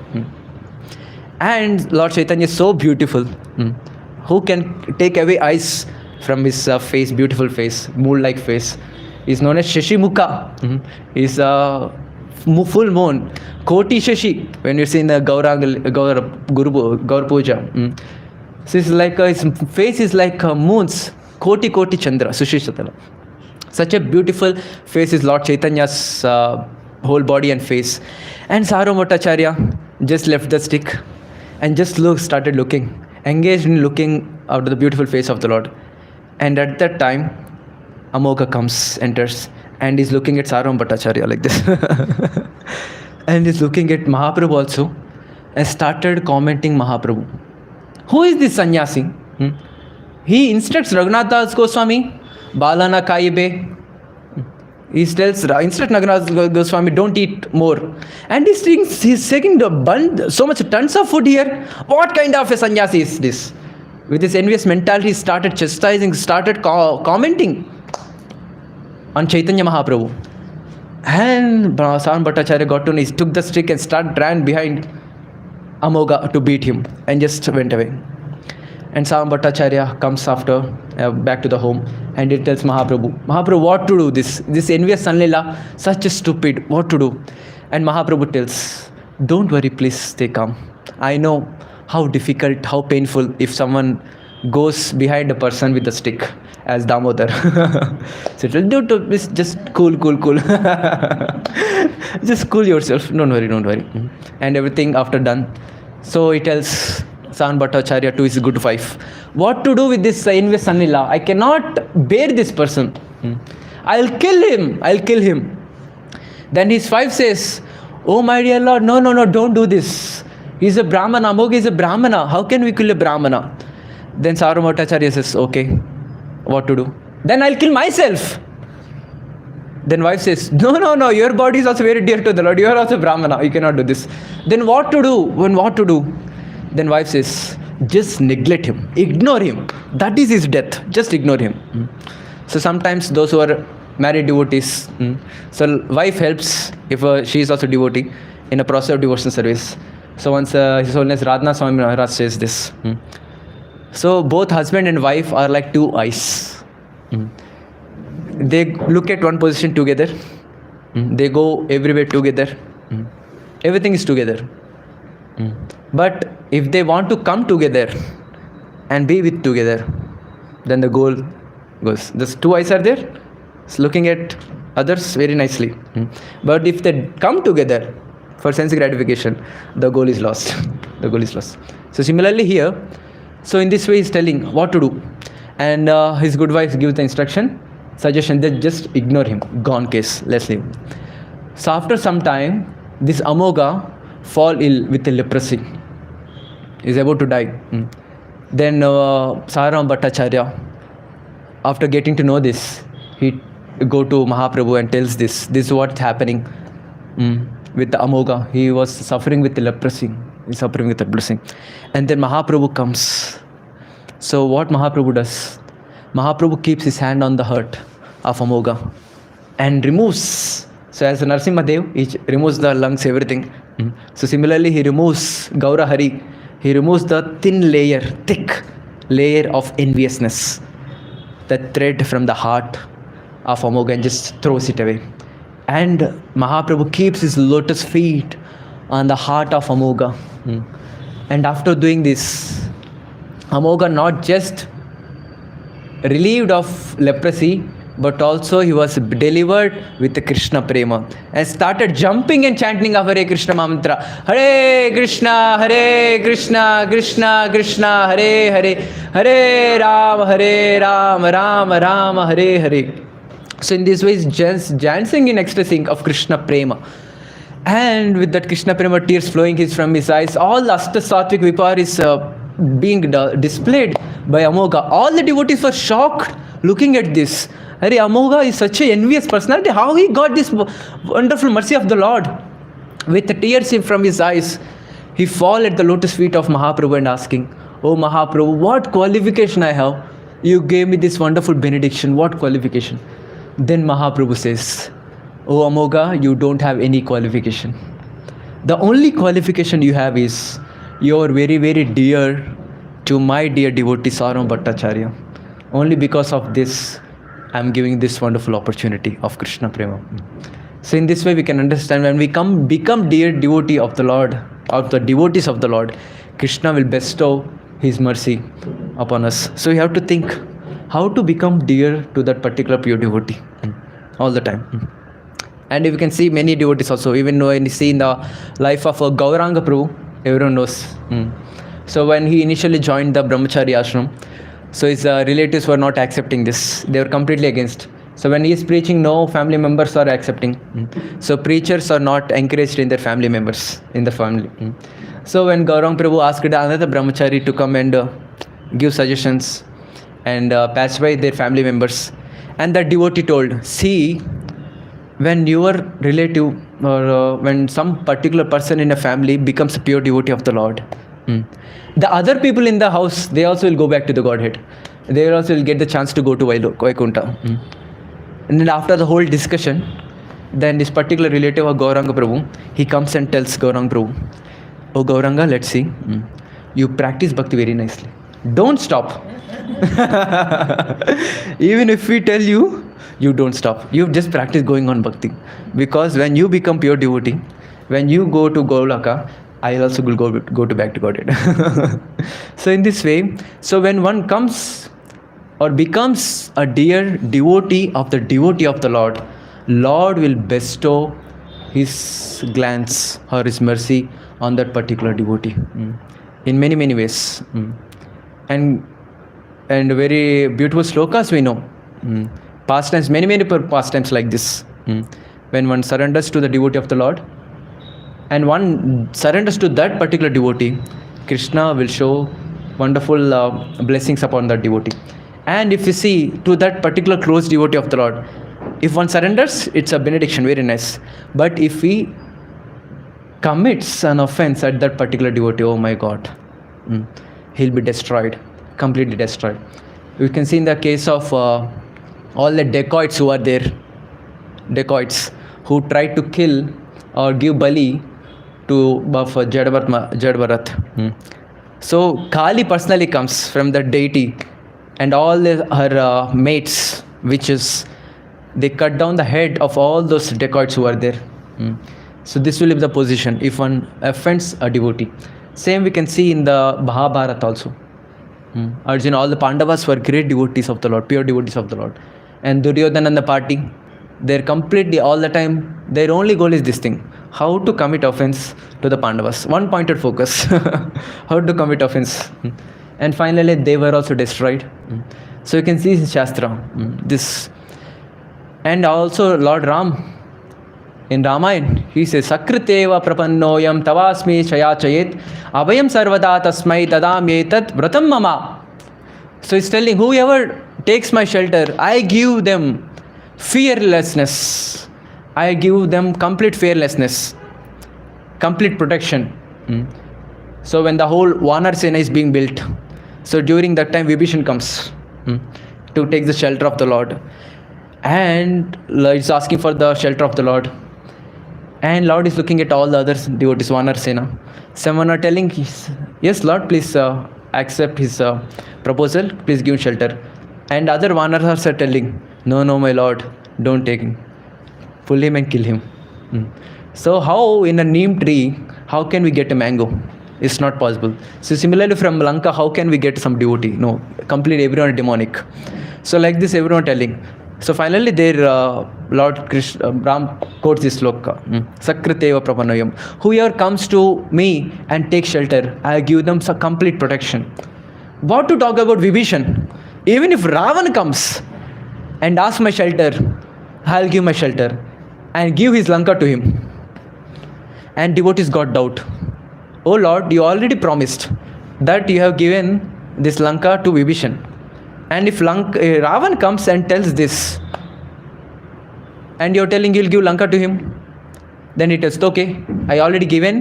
And Lord Chaitanya is so beautiful. Who can take away eyes from his face, beautiful face, moon-like face? He is known as Shashimukha. He is a full moon. Koti Shashi, when you see in the Gaur Puja. So it's like, his face is like moons. Koti Chandra, Sushishtatala. Such a beautiful face is Lord Chaitanya's whole body and face. And Sarvabhauma Bhattacharya just left the stick and just started looking, engaged in looking out of the beautiful face of the Lord. And at that time, Amogha enters, and is looking at Sarvabhauma Bhattacharya like this. And is looking at Mahaprabhu also, and started commenting Mahaprabhu. Who is this sannyasi? He instructs Raghunath Das Goswami, Balana Kaibe. He tells Raghunath Goswami, don't eat more. And he's taking so much tons of food here. What kind of a sannyasi is this? With this envious mentality, he started chastising, started commenting on Chaitanya Mahaprabhu. And Saran Bhattacharya got to know, he took the stick and ran behind Amoga to beat him and just went away. And Saran Bhattacharya comes after back to the home and he tells Mahaprabhu, Mahaprabhu, what to do? This envious Sanlila, such a stupid, what to do? And Mahaprabhu tells, don't worry, please stay calm. I know how difficult, how painful if someone goes behind a person with a stick as Damodar. So dude, just cool. Just cool yourself. Don't worry. And everything after done. So he tells Saran Bhattacharya to his good wife, what to do with this envious Sanlila? I cannot bear this person. I'll kill him. Then his wife says, oh my dear Lord, no, don't do this. He's a Brahmana, Amoga is a Brahmana. How can we kill a Brahmana? Then Saran Bhattacharya says, okay, what to do? Then I'll kill myself. Then wife says, no, your body is also very dear to the Lord. You are also Brahmana. You cannot do this. Then what to do? Then wife says, just neglect him. Ignore him. That is his death. Just ignore him. So sometimes those who are married devotees, so wife helps if she is also devotee in a process of devotional service. So once His Holiness Radhanath Swami Maharaj says this. So both husband and wife are like two eyes. They look at one position together. They go everywhere together. Everything is together. But if they want to come together and be with together, then the goal goes. These two eyes are there, looking at others very nicely. But if they come together for sense gratification, the goal is lost. So similarly here, so in this way he's telling what to do. And his good wife gives the suggestion that just ignore him. Gone case, let's leave. So after some time, this Amoga fall ill with a leprosy. Is about to die. Then Saran Bhattacharya, after getting to know this, he go to Mahaprabhu and tells this is what's happening with the Amoga. He was suffering with leprosy. And then Mahaprabhu comes. So what Mahaprabhu does? Mahaprabhu keeps his hand on the heart of Amoga and removes. So as Narasimhadev, he removes the lungs, everything. So similarly, he removes Gaura Hari. He removes the thick layer of enviousness, the thread from the heart of Amoga, and just throws it away. And Mahaprabhu keeps his lotus feet on the heart of Amoga. And after doing this, Amoga not just relieved of leprosy, but also he was delivered with the Krishna prema and started jumping and chanting of Hare Krishna mantra. Hare Krishna, Krishna Krishna, Hare Hare, Hare Ram, Ram Hare Hare. So in this way, he's just dancing in ecstasy of Krishna prema. And with that Krishna prema, tears flowing from his eyes, all the Ashta Sattvic Vipar is being displayed by Amoga. All the devotees were shocked looking at this. Hare, Amoga is such an envious personality. How he got this wonderful mercy of the Lord? With the tears from his eyes, he fall at the lotus feet of Mahaprabhu and asking, oh Mahaprabhu, what qualification I have? You gave me this wonderful benediction. What qualification? Then Mahaprabhu says, oh Amoga, you don't have any qualification. The only qualification you have is you are very, very dear to my dear devotee Saran Bhattacharya. Only because of this, I am giving this wonderful opportunity of Krishna Prema. So in this way we can understand, when we become dear devotee of the Lord, of the devotees of the Lord, Krishna will bestow His mercy upon us. So we have to think how to become dear to that particular pure devotee all the time. And you can see many devotees also, even when you see in the life of Gauranga Prabhu, everyone knows. So when he initially joined the Brahmachari ashram, so his relatives were not accepting this. They were completely against. So when he is preaching, no family members are accepting. So preachers are not encouraged in their family members, in the family. So when Gaurang Prabhu asked another Brahmachari to come and give suggestions and pacify their family members, and the devotee told, see, when your relative or when some particular person in a family becomes a pure devotee of the Lord, the other people in the house, they also will go back to the Godhead. They also will get the chance to go to Vaikuntha. And then after the whole discussion, Then this particular relative of Gauranga Prabhu, he comes and tells Gauranga Prabhu, "Oh Gauranga, let's see, you practice bhakti very nicely. Don't stop. Even if we tell you, you don't stop. You just practice going on bhakti. Because when you become pure devotee, when you go to Golaka, I also will go to back to Godhead." So in this way, so when one comes or becomes a dear devotee of the Lord, Lord will bestow His glance or His mercy on that particular devotee in many, many ways. And very beautiful slokas we know. Pastimes, many pastimes like this. When one surrenders to the devotee of the Lord, and one surrenders to that particular devotee, Krishna will show wonderful blessings upon that devotee. And if you see to that particular close devotee of the Lord, if one surrenders, it's a benediction, very nice. But if he commits an offense at that particular devotee, oh my God, he'll be destroyed, completely destroyed. You can see in the case of all the dacoits who are there, dacoits who tried to kill or give bali to Jadbharat. So Kali personally comes from the deity, and all her mates, witches, they cut down the head of all those dacoits who are there. So this will be the position if one offends a devotee. Same we can see in the Mahabharata also. Arjuna, all the Pandavas were great devotees of the Lord, pure devotees of the Lord. And Duryodhana and the party, they're completely all the time, their only goal is this thing: how to commit offense to the Pandavas. One pointed focus. How to commit offense. And finally they were also destroyed. So you can see in Shastra this. And also Lord Ram, in Ramayana, he says, "Sakriteva prapannoyam tavasmi chayachayet abhayam sarvada tasmai tadamyetat vratam mama." So he's telling, whoever takes my shelter, I give them fearlessness. I give them complete fearlessness, complete protection. So when the whole Vanar Sena is being built, so during that time Vibhishan comes to take the shelter of the Lord. And it's asking for the shelter of the Lord. And Lord is looking at all the other devotees, Vanar Sena. Someone are telling, "Yes, Lord, please accept his proposal. Please give shelter." And other Vanars are telling, "No, my Lord, don't take him. Pull him and kill him." So how in a neem tree, how can we get a mango? It's not possible. So similarly from Lanka, how can we get some devotee? No, completely everyone demonic. So like this, everyone telling. So finally their Lord Krishna, Ram quotes this sloka, "Sakriteva prapannoyam." Whoever comes to me and takes shelter, I give them some complete protection. What to talk about Vibhishan? Even if Ravan comes and asks my shelter, I'll give my shelter and give his Lanka to him. And devotees got doubt. "Oh Lord, you already promised that you have given this Lanka to Vibhishan. And if Ravan comes and tells this, and you're telling you'll give Lanka to him, then it is okay. I already given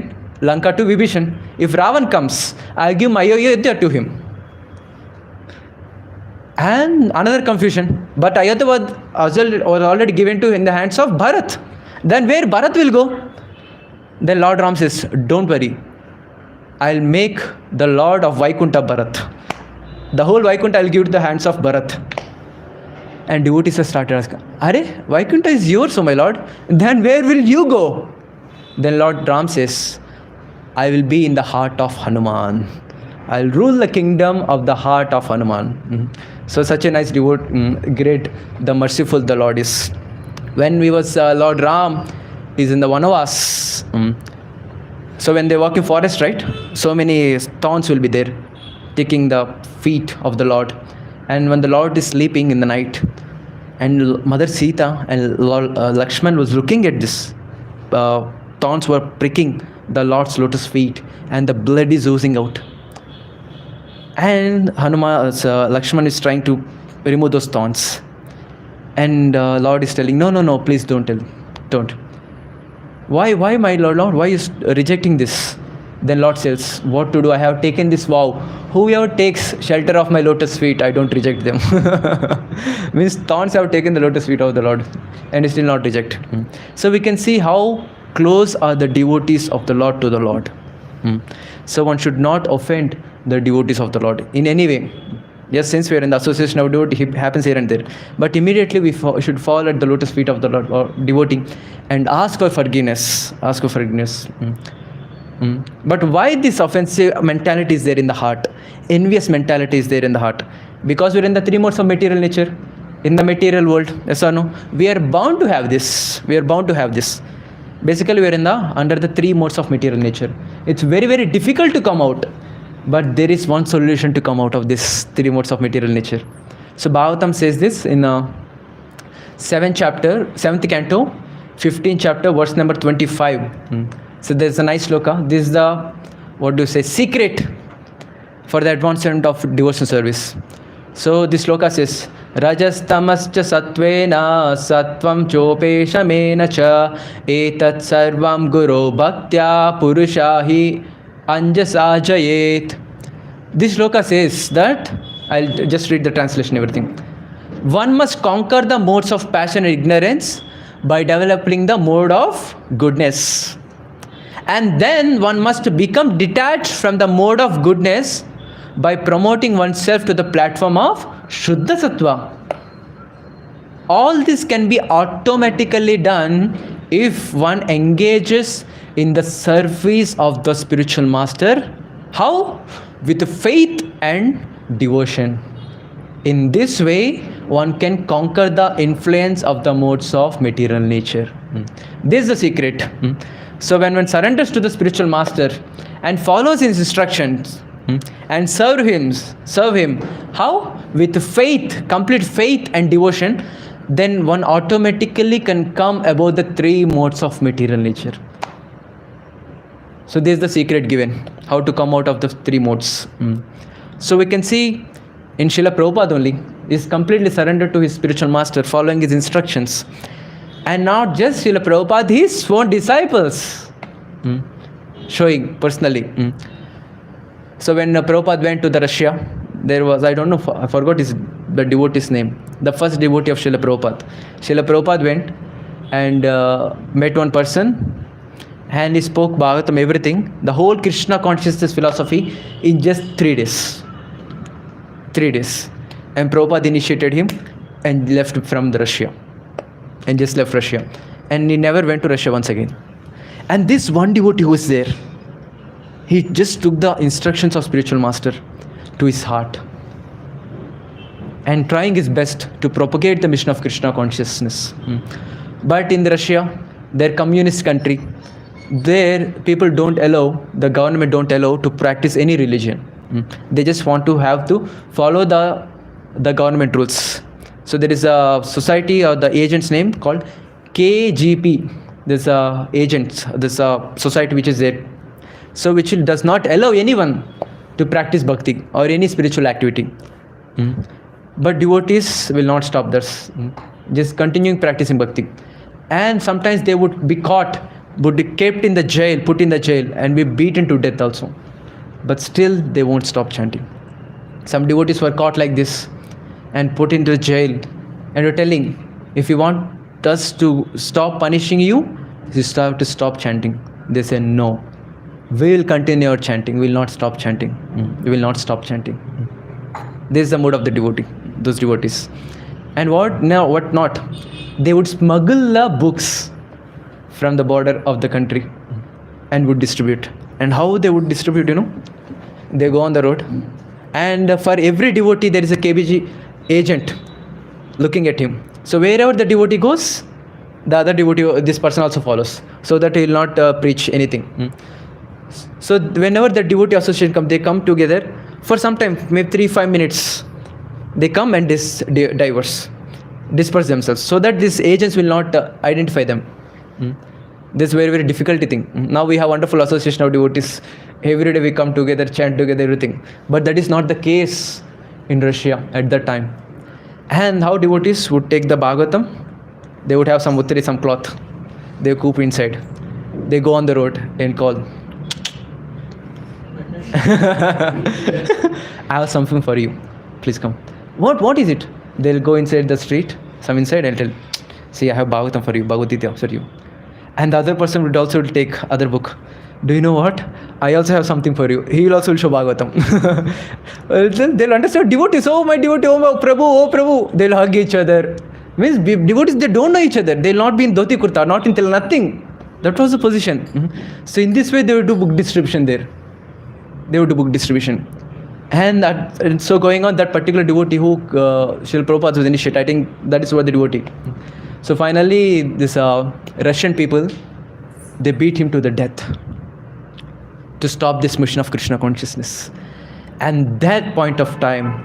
Lanka to Vibhishan. If Ravan comes, I'll give my Ayodhya to him." And another confusion. But Ayodhya was already given to in the hands of Bharat. Then where Bharat will go? Then Lord Ram says, "Don't worry. I'll make the Lord of Vaikuntha Bharat. The whole Vaikuntha I'll give to the hands of Bharat." And devotees have started asking, "Are, Vaikuntha is yours, oh my Lord. Then where will you go?" Then Lord Ram says, "I will be in the heart of Hanuman. I'll rule the kingdom of the heart of Hanuman." So such a nice great, the merciful the Lord is. When we was Lord Ram is in the Vanavas. So when they walk in forest, right? So many thorns will be there, taking the feet of the Lord. And when the Lord is sleeping in the night, and Mother Sita and Lord, Lakshman was looking at this, thorns were pricking the Lord's lotus feet, and the blood is oozing out. And Lakshman is trying to remove those thorns. And Lord is telling, no, please don't. Why, my Lord? Why are you rejecting this? Then Lord says, what to do? I have taken this vow. Whoever takes shelter of my lotus feet, I don't reject them. Means thorns have taken the lotus feet of the Lord and still not reject. So we can see how close are the devotees of the Lord to the Lord. So one should not offend the devotees of the Lord in any way. Yes, since we are in the association of devotee, it happens here and there. But immediately we should fall at the lotus feet of the Lord or devotee and ask for forgiveness. Ask for forgiveness. But why this offensive mentality is there in the heart? Envious mentality is there in the heart. Because we're in the three modes of material nature. In the material world. Yes or no? We are bound to have this. We are bound to have this. Basically, we are under the three modes of material nature. It's very, very difficult to come out. But there is one solution to come out of this three modes of material nature. So Bhagavatam says this in 7th canto, 15th chapter, verse number 25. So there's a nice sloka. This is the, secret for the advancement of devotional service. So this sloka says, Rajas tamascha satvena satvam chopeshamena cha etat sarvam guru bhaktya purushahi anjasa jayet. This sloka says that, I'll just read the translation, everything. One must conquer the modes of passion and ignorance by developing the mode of goodness. And then one must become detached from the mode of goodness by promoting oneself to the platform of Shuddha Sattva. All this can be automatically done if one engages in the service of the spiritual master. How? With faith and devotion. In this way, one can conquer the influence of the modes of material nature. This is the secret. So when one surrenders to the spiritual master and follows his instructions and serve him, how? With faith, complete faith and devotion, then one automatically can come above the three modes of material nature. So this is the secret given, how to come out of the three modes. So we can see in Srila Prabhupada only, is completely surrendered to his spiritual master, following his instructions. And not just Srila Prabhupada, his own disciples, showing personally. So when Prabhupada went to the Russia, there was, I don't know, I forgot the devotee's name, the first devotee of Srila Prabhupada. Srila Prabhupada went and met one person, and he spoke Bhagavatam, everything, the whole Krishna consciousness philosophy in just 3 days. 3 days. And Prabhupada initiated him and left from the Russia. And just left Russia. And he never went to Russia once again. And this one devotee who was there, he just took the instructions of spiritual master to his heart and trying his best to propagate the mission of Krishna consciousness. But in Russia, their communist country, there people don't allow, the government don't allow to practice any religion. They just want to have to follow the government rules. So there is a society or the agent's name called KGP. There's a agent, there's a society which is there. So which does not allow anyone to practice bhakti or any spiritual activity. But devotees will not stop this. Just continuing practicing bhakti. And sometimes they would be caught, would be kept in the jail, put in the jail and be beaten to death also. But still they won't stop chanting. Some devotees were caught like this and put into jail and were telling, if you want us to stop punishing you, you have to stop chanting. They say, no, we will continue our chanting, we will not stop chanting. We will not stop chanting. This is the mood of the devotee, those devotees. And what not? They would smuggle the books from the border of the country and would distribute. And how they would distribute, they go on the road, and for every devotee there is a KBG agent looking at him. So wherever the devotee goes, the other devotee, this person also follows, so that he will not preach anything. So whenever the devotee association come, they come together for some time, maybe 3-5 minutes. They come and disperse themselves, so that these agents will not identify them. This is very, very difficult thing. Now we have wonderful association of devotees. Every day we come together, chant together, everything. But that is not the case in Russia at that time. And how devotees would take the Bhagavatam, they would have some uttari, some cloth. They coop inside. They go on the road and call. I have something for you. Please come. What is it? They'll go inside the street, some inside, and tell, see, I have Bhagavatam for you, Bhagavad Gita for you. And the other person would also take other book. Do you know what? I also have something for you. He will also show Bhagavatam. They'll understand devotees. Oh, my devotee, oh, my Prabhu, oh, Prabhu. They'll hug each other. Means devotees, they don't know each other. They'll not be in dhoti kurta, not in til, nothing. That was the position. So in this way, they would do book distribution there. They would do book distribution. And so going on, that particular devotee who Srila Prabhupada was initiated, I think that is what the devotee. So finally, this Russian people, they beat him to the death to stop this mission of Krishna consciousness. And that point of time,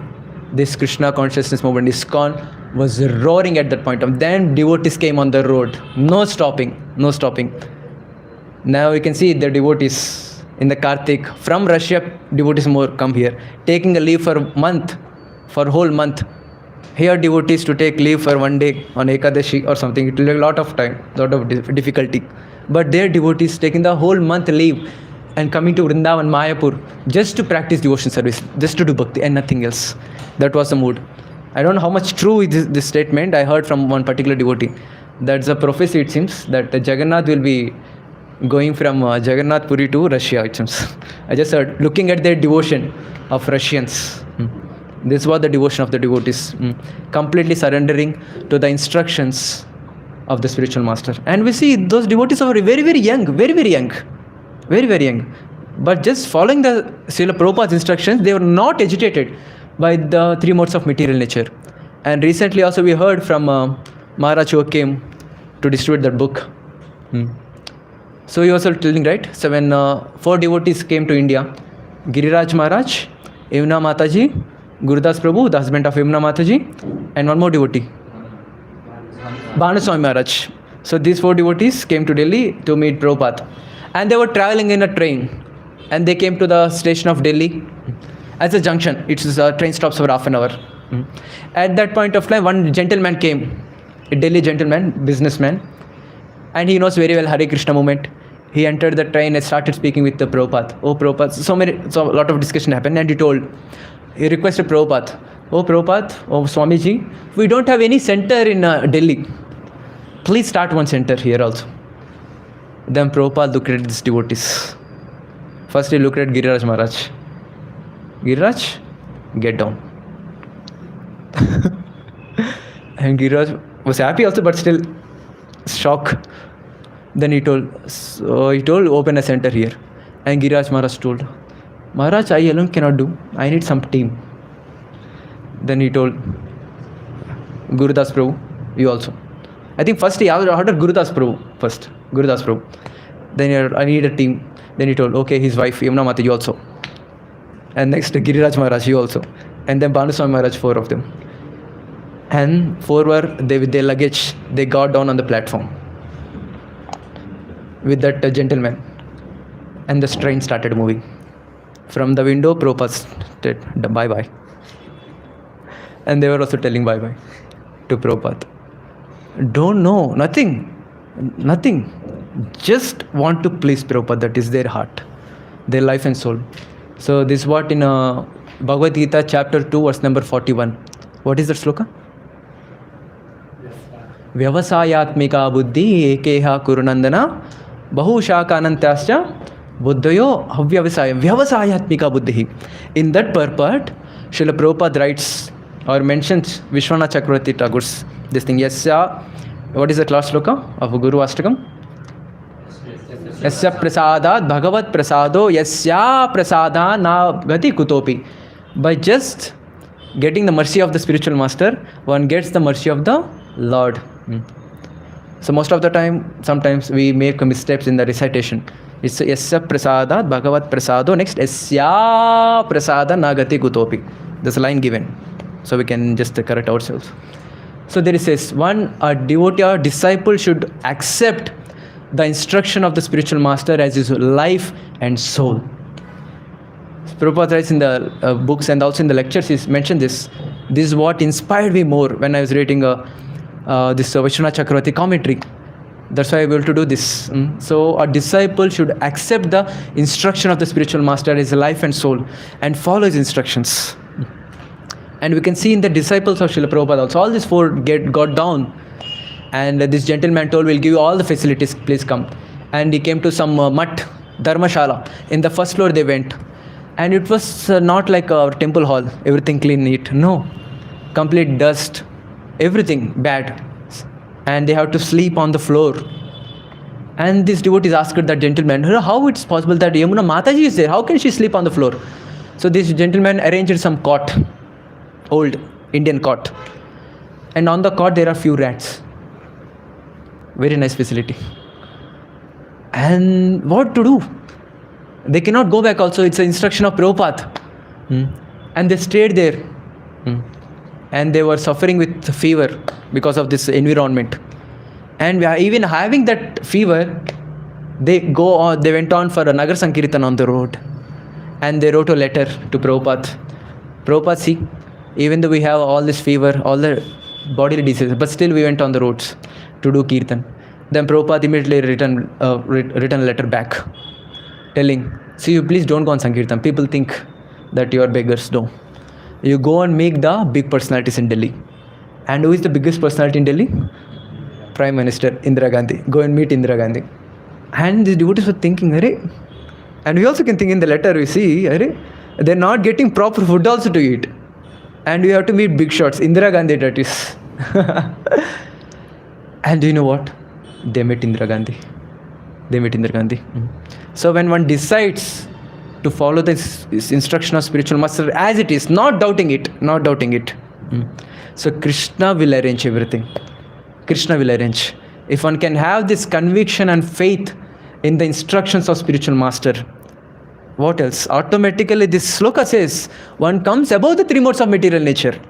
this Krishna consciousness movement, ISKCON, was roaring at that point of time. Then devotees came on the road. No stopping, no stopping. Now you can see the devotees in the Kartik, from Russia, devotees more come here, taking a leave for a month, for a whole month. Here devotees to take leave for one day on Ekadashi or something, it will take a lot of time, lot of difficulty. But their devotees taking the whole month leave and coming to Vrindavan, Mayapur, just to practice devotion service, just to do bhakti and nothing else. That was the mood. I don't know how much true is this statement. I heard from one particular devotee. That's a prophecy, it seems, that Jagannath will be going from Jagannath Puri to Russia, it seems. I just heard, looking at their devotion of Russians. This was the devotion of the devotees. Completely surrendering to the instructions of the spiritual master. And we see those devotees are very, very young, very, very young. Very, very young. But just following the Srila Prabhupada's instructions, they were not agitated by the three modes of material nature. And recently also we heard from Maharaj who came to distribute that book. So he was also telling, right? So when 4 devotees came to India, Giriraj Maharaj, Yamuna Mataji, Gurudas Prabhu, the husband of Yamuna Mataji, and one more devotee, Bhanuswami Maharaj. So these 4 devotees came to Delhi to meet Prabhupada. And they were traveling in a train. And they came to the station of Delhi as a junction. It's train stops for half an hour. At that point of time, one gentleman came, a Delhi gentleman, businessman. And he knows very well Hare Krishna movement. He entered the train and started speaking with the Prabhupada. Oh, Prabhupada. So a lot of discussion happened. And he requested Prabhupada, oh, Prabhupada, oh, Swamiji, we don't have any center in Delhi. Please start one center here also. Then Prabhupada looked at these devotees. First he looked at Giriraj Maharaj. Giriraj, get down. And Giriraj was happy also, but still shock. Then he told, open a center here. And Giriraj Maharaj told, Maharaj, I alone cannot do. I need some team. Then he told, Gurudas Prabhu, you also. I think first he ordered Gurudas Prabhu first. Gurudas Prabhu. Then he ordered, I need a team. Then he told, okay, his wife, Yamuna Mataji, you also. And next, Giriraj Maharaj, you also. And then Bhanuswami Maharaj, 4 of them. And 4 were, they with their luggage, they got down on the platform with that gentleman. And the train started moving. From the window, Prabhupada said, bye-bye. And they were also telling bye-bye to Prabhupada. Don't know, nothing. Just want to please Prabhupada, that is their heart, their life and soul. So this is what in Bhagavad Gita chapter 2 verse number 41. What is that sloka? Vyavasayatmika buddhi ekeha kurunandana bahushākanantascha buddhayo havyavasaya. Vyavasayatmika buddhi. In that purport, Srila Prabhupada writes or mentions Vishwanath Chakravarti Thakur's this thing. Yasya, what is that last sloka of Guru Ashtakam? Yasya prasadat bhagavat prasado yasya prasada na gati kutopi. By just getting the mercy of the spiritual master, one gets the mercy of the Lord. So most of the time, sometimes we make missteps in the recitation. It's yasya prasadat bhagavat prasado. Next, yasya prasada na gati kutopi. There's a line given. So we can just correct ourselves. So there it says, a devotee or disciple should accept the instruction of the spiritual master as his life and soul. Prabhupada writes in the books and also in the lectures, he's mentioned this. This is what inspired me more when I was reading this Vishwanath Chakravarti commentary. That's why we're able to do this. So a disciple should accept the instruction of the spiritual master as life and soul and follow his instructions. And we can see in the disciples of Srila Prabhupada also, all these four got down. And this gentleman told, we'll give you all the facilities, please come. And he came to some mutt, dharmashala. In the first floor they went. And it was not like a temple hall, everything clean, neat. No, complete dust, everything bad. And they have to sleep on the floor. And this devotee asked that gentleman, how it's possible that Yamuna Mataji is there? How can she sleep on the floor? So this gentleman arranged some cot, old Indian cot. And on the cot there are few rats. Very nice facility. And what to do? They cannot go back also. It's an instruction of Prabhupada. And they stayed there. And they were suffering with fever because of this environment. And even having that fever, they went on for a Nagar Sankirtan on the road. And they wrote a letter to Prabhupada. Prabhupada, see, even though we have all this fever, all the bodily diseases, but still we went on the roads to do Kirtan. Then Prabhupada immediately written a letter back, telling, see, you please don't go on Sankirtan. People think that you are beggars. No. You go and meet the big personalities in Delhi. And who is the biggest personality in Delhi? Prime Minister Indira Gandhi. Go and meet Indira Gandhi. And these devotees were thinking, Arey. And we also can think in the letter we see, Arey, they're not getting proper food also to eat. And we have to meet big shots. Indira Gandhi, that is. And do you know what? They met Indira Gandhi. So when one decides to follow this instruction of spiritual master as it is, not doubting it. So Krishna will arrange everything. If one can have this conviction and faith in the instructions of spiritual master, what else? Automatically this sloka says, one comes above the three modes of material nature.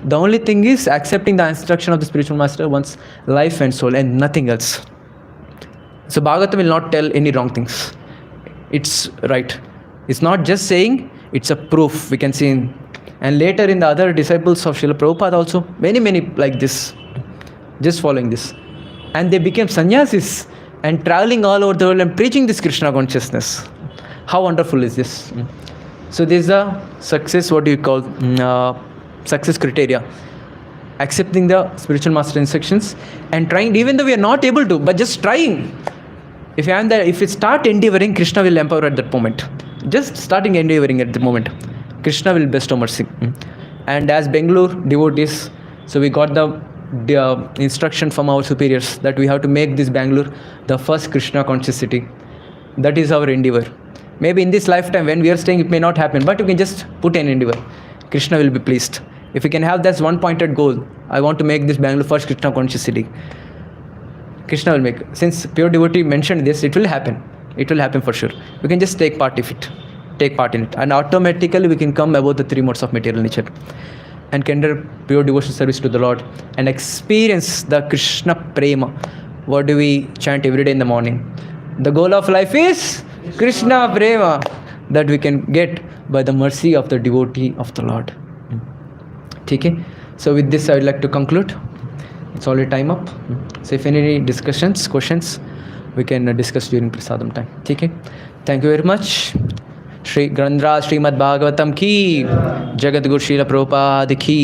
The only thing is accepting the instruction of the spiritual master, one's life and soul, and nothing else. So Bhagavatam will not tell any wrong things. It's right. It's not just saying, it's a proof we can see in. And later in the other disciples of Srila Prabhupada also, many like this, just following this. And they became sannyasis and traveling all over the world and preaching this Krishna consciousness. How wonderful is this? So this is the success, what do you call, success criteria. Accepting the spiritual master instructions and trying, even though we are not able to, but just trying. If we start endeavoring, Krishna will empower at that moment. Just starting endeavoring at the moment, Krishna will bestow mercy. And as Bangalore devotees, so we got the instruction from our superiors that we have to make this Bangalore the first Krishna conscious city. That is our endeavor. Maybe in this lifetime when we are staying, it may not happen, but you can just put an endeavor. Krishna will be pleased. If we can have that one pointed goal, I want to make this Bangalore first Krishna conscious city. Krishna will make. Since pure devotee mentioned this, it will happen. It will happen for sure. We can just take part in it. And automatically we can come above the three modes of material nature. And can render pure devotional service to the Lord. And experience the Krishna Prema. What do we chant every day in the morning? The goal of life is Krishna Prema. That we can get by the mercy of the devotee of the Lord. Okay? So with this I would like to conclude. It's already time up. So if any discussions, questions, we can discuss during Prasadam time. Okay? Thank you very much. Shri Grandra Srimad Bhagavatam ki, Jagat Guru Srila Prabhupada ki.